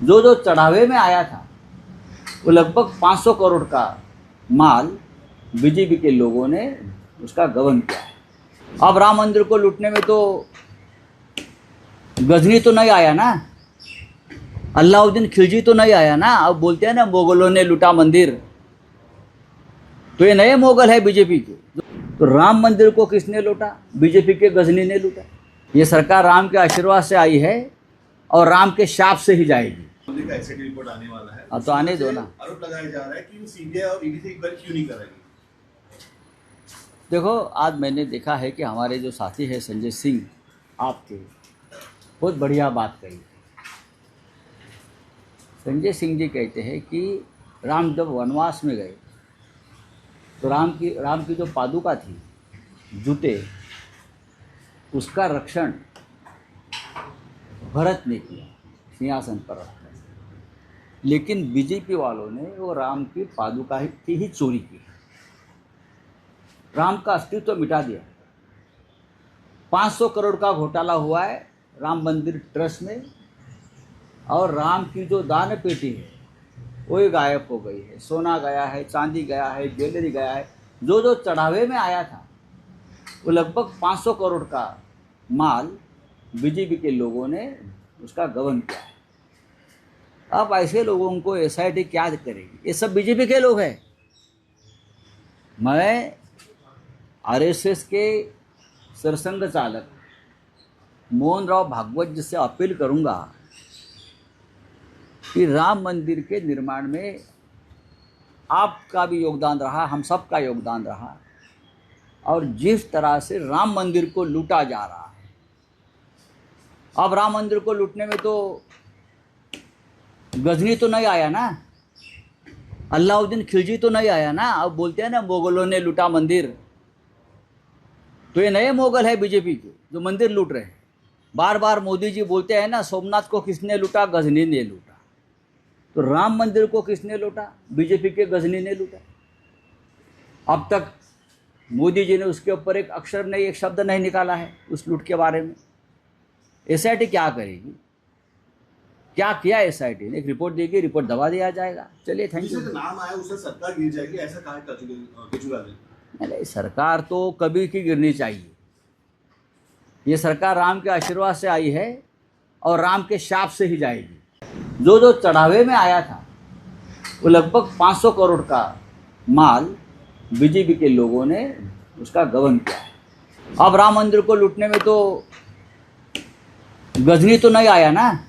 जो जो चढ़ावे में आया था वो लगभग 500 करोड़ का माल बीजेपी के लोगों ने उसका गबन किया है। अब राम मंदिर को लूटने में तो गजनी तो नहीं आया ना, अलाउद्दीन खिलजी तो नहीं आया ना। अब बोलते हैं ना मुगलों ने लूटा मंदिर, तो ये नए मुगल है बीजेपी के। तो राम मंदिर को किसने लूटा? बीजेपी के गजनी ने लूटा। ये सरकार राम के आशीर्वाद से आई है और राम के शाप से ही जाएगी। का एसआईटी रिपोर्ट आने वाला है, तो आने दो ना। आरोप लगाया जा रहा है कि सीबीआई और ईडी से एक बार क्यों नहीं करेगी। देखो, आज मैंने देखा है कि हमारे जो साथी है संजय सिंह आपके बहुत बढ़िया बात कही। संजय सिंह जी कहते हैं कि राम जब वनवास में गए तो राम की जो पादुका थी, जूते, उसका रक्षण भरत ने किया सिंहासन पर रखकर। लेकिन बीजेपी वालों ने वो राम की पादुका की ही चोरी की, राम का अस्तित्व मिटा दिया। 500 करोड़ का घोटाला हुआ है राम मंदिर ट्रस्ट में, और राम की जो दान पेटी है वो ही गायब हो गई है। सोना गया है, चांदी गया है, ज्वेलरी गया है। जो जो चढ़ावे में आया था वो लगभग 500 करोड़ का माल बीजेपी के लोगों ने उसका गबन किया है। अब ऐसे लोगों को एसआईटी क्या करेगी? ये सब बीजेपी के लोग हैं। मैं आरएसएस के सरसंघ चालक मोहन राव भागवत जी से अपील करूंगा कि राम मंदिर के निर्माण में आपका भी योगदान रहा, हम सब का योगदान रहा, और जिस तरह से राम मंदिर को लूटा जा रहा है, अब राम मंदिर को लूटने में तो गजनी तो नहीं आया ना, अलाउद्दीन खिलजी तो नहीं आया ना। अब बोलते हैं ना मुगलों ने लूटा मंदिर, तो ये नए मुगल है बीजेपी के जो मंदिर लूट रहे हैं। बार बार मोदी जी बोलते हैं ना, सोमनाथ को किसने लूटा? गजनी ने लूटा। तो राम मंदिर को किसने लूटा? बीजेपी के गजनी ने लूटा। अब तक मोदी जी ने उसके ऊपर एक अक्षर नहीं, एक शब्द नहीं निकाला है उस लूट के बारे में। एसआईटी क्या करेगी? क्या किया एसआईटी ने? एक रिपोर्ट देगी, रिपोर्ट दबा दिया जाएगा। चलिए, थैंक यू। नाम आया उससे सरकार गिर जाएगी, ऐसा कहा केजरीवाल ने। नहीं, सरकार तो कभी की गिरनी चाहिए। ये सरकार राम के आशीर्वाद से आई है और राम के शाप से ही जाएगी। जो जो चढ़ावे में आया था वो लगभग 500 करोड़ का माल बीजेपी के लोगों ने उसका गबन किया है। अब राम मंदिर को लूटने में तो गजनी तो नहीं आया ना,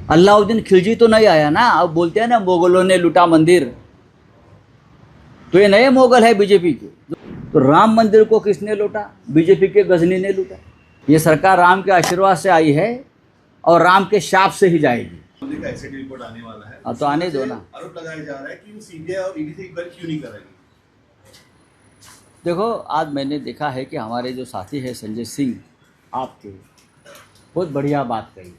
अलाउद्दीन खिलजी तो नहीं आया ना। अब बोलते हैं ना मुगलों ने लूटा मंदिर, तो ये नए मुगल है बीजेपी के। तो राम मंदिर को किसने लूटा? बीजेपी के गजनी ने लूटा। ये सरकार राम के आशीर्वाद से आई है और राम के शाप से ही जाएगी। का एसआईटी रिपोर्ट आने वाला है, तो आने दो ना। आरोप लगाया जा रहा है कि सीबीआई और ईडी से एक बार क्यों नहीं करेगी। देखो, आज मैंने देखा है कि हमारे जो साथी है संजय सिंह आपके बहुत बढ़िया बात कही।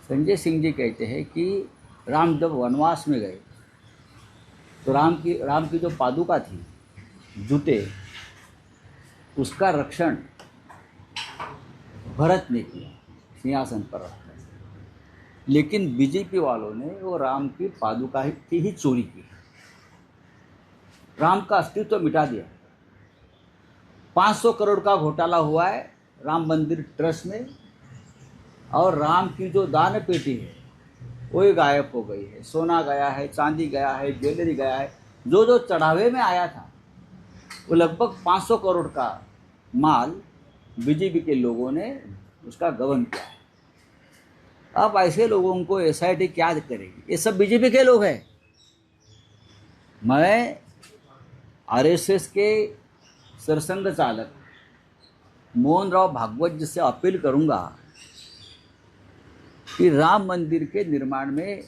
संजय सिंह जी कहते हैं कि राम जब वनवास में गए तो राम की जो पादुका थी, जूते, उसका रक्षण भरत ने किया सिंहासन पर रखकर। लेकिन बीजेपी वालों ने वो राम की पादुका की ही चोरी की, राम का अस्तित्व मिटा दिया। 500 करोड़ का घोटाला हुआ है राम मंदिर ट्रस्ट में, और राम की जो दान पेटी है वो ही गायब हो गई है। सोना गया है, चांदी गया है, ज्वेलरी गया है। जो जो चढ़ावे में आया था वो लगभग 500 करोड़ का माल बीजेपी के लोगों ने उसका गबन किया है। अब ऐसे लोगों को एसआईटी क्या करेगी? ये सब बीजेपी के लोग हैं। मैं आरएसएस के सरसंघ चालक मोहन राव भागवत जी से अपील करूंगा कि राम मंदिर के निर्माण में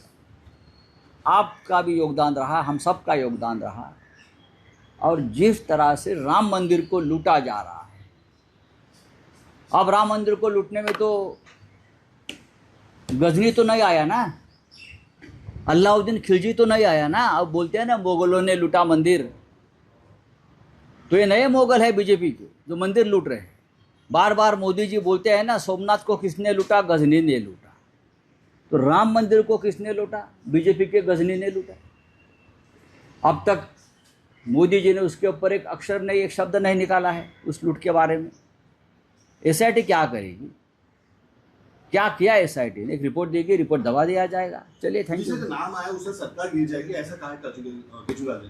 आपका भी योगदान रहा, हम सब का योगदान रहा, और जिस तरह से राम मंदिर को लूटा जा रहा है, अब राम मंदिर को लूटने में तो गजनी तो नहीं आया ना, अलाउद्दीन खिलजी तो नहीं आया ना। अब बोलते हैं ना मुगलों ने लूटा मंदिर, तो ये नए मुगल है बीजेपी के जो मंदिर लूट रहे हैं। बार बार मोदी जी बोलते हैं ना, सोमनाथ को किसने लूटा? गजनी ने लूटा। तो राम मंदिर को किसने लूटा? बीजेपी के गजनी ने लूटा। अब तक मोदी जी ने उसके ऊपर एक अक्षर नहीं, एक शब्द नहीं निकाला है उस लूट के बारे में। एसआईटी क्या करेगी? क्या किया एसआईटी ने? एक रिपोर्ट देगी, रिपोर्ट दबा दिया जाएगा। चलिए, थैंक यू। जिसका नाम आया उससे सरकार गिर जाएगी, ऐसा कहा केजरीवाल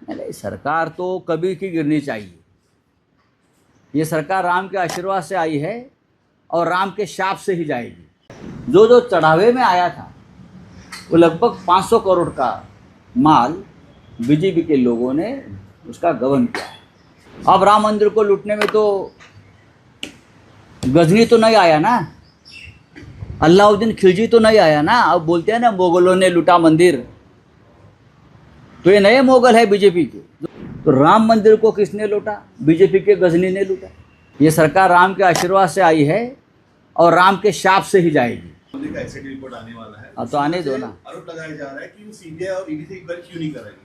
ने। नहीं, सरकार तो कभी की गिरनी चाहिए। ये सरकार राम के आशीर्वाद से आई है और राम के शाप से ही जाएगी। जो जो चढ़ावे में आया था वो लगभग 500 करोड़ का माल बीजेपी के लोगों ने उसका गबन किया। अब राम मंदिर को लूटने में तो गजनी तो नहीं आया ना, अलाउद्दीन खिलजी तो नहीं आया ना। अब बोलते हैं ना मुगलों ने लूटा मंदिर, तो ये नए मुगल है बीजेपी के। तो राम मंदिर को किसने लूटा? बीजेपी के गजनी ने लूटा। ये सरकार राम के आशीर्वाद से आई है और राम के शाप से ही जाएगी। का एसआईटी रिपोर्ट आने वाला है। अब तो आने दो ना। आरोप लगाया जा रहा है कि वो सीबीआई और ईडी से एक बार क्यों नहीं करेगी।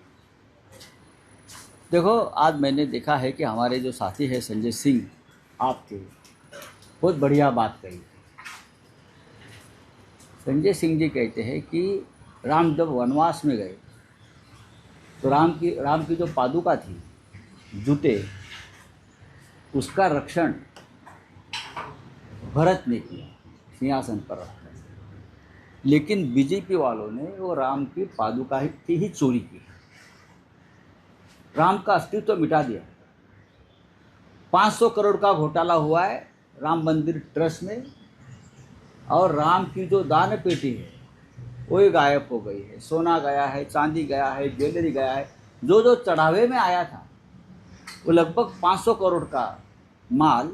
देखो, आज मैंने देखा है कि हमारे जो साथी है संजय सिंह आपके, बहुत बढ़िया बात कही। संजय सिंह जी कहते हैं कि राम जब वनवास में गए तो राम की जो पादुका थी, जूते, उसका रक्षण भरत ने किया, सिंहासन पर रखकर। लेकिन बीजेपी वालों ने वो राम की पादुका की ही चोरी की, राम का अस्तित्व मिटा दिया। 500 करोड़ का घोटाला हुआ है राम मंदिर ट्रस्ट में, और राम की जो दान पेटी है वो ही गायब हो गई है। सोना गया है, चांदी गया है, ज्वेलरी गया है। जो जो चढ़ावे में आया था वो लगभग 500 करोड़ का माल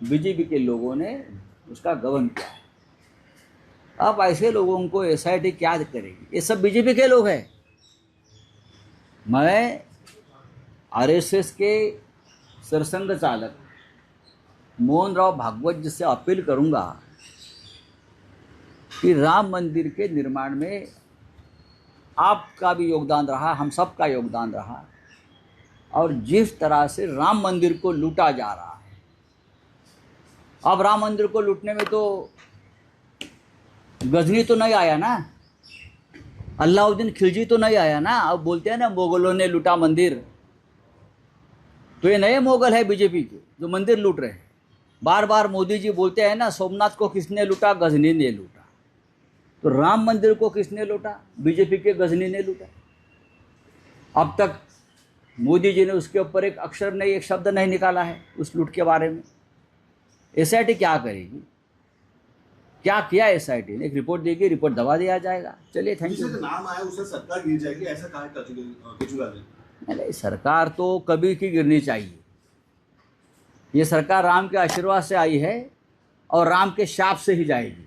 बीजेपी के लोगों ने उसका गबन किया है। अब ऐसे लोगों को एसआईटी क्या करेगी? ये सब बीजेपी के लोग हैं। मैं आरएसएस के सरसंघ चालक मोहन राव भागवत जी से अपील करूंगा कि राम मंदिर के निर्माण में आपका भी योगदान रहा, हम सब का योगदान रहा, और जिस तरह से राम मंदिर को लूटा जा रहा है, अब राम मंदिर को लूटने में तो गजनी तो नहीं आया ना, अलाउद्दीन खिलजी तो नहीं आया ना। अब बोलते हैं ना मुगलों ने लूटा मंदिर, तो ये नए मुगल है बीजेपी के जो मंदिर लूट रहे हैं। बार बार मोदी जी बोलते हैं ना, सोमनाथ को किसने लूटा? गजनी ने लूटा। तो राम मंदिर को किसने लूटा? बीजेपी के गजनी ने लूटा। अब तक मोदी जी ने उसके ऊपर एक अक्षर नहीं, एक शब्द नहीं निकाला है उस लूट के बारे में। एसआईटी क्या करेगी? क्या किया एसआईटी ने? एक रिपोर्ट देगी, रिपोर्ट दबा दिया जाएगा। चलिए, थैंक यू। जिसका नाम आया उससे सरकार गिर जाएगी, ऐसा कहा केजरीवाल ने। नहीं, सरकार तो कभी की गिरनी चाहिए। ये सरकार राम के आशीर्वाद से आई है और राम के शाप से ही जाएगी।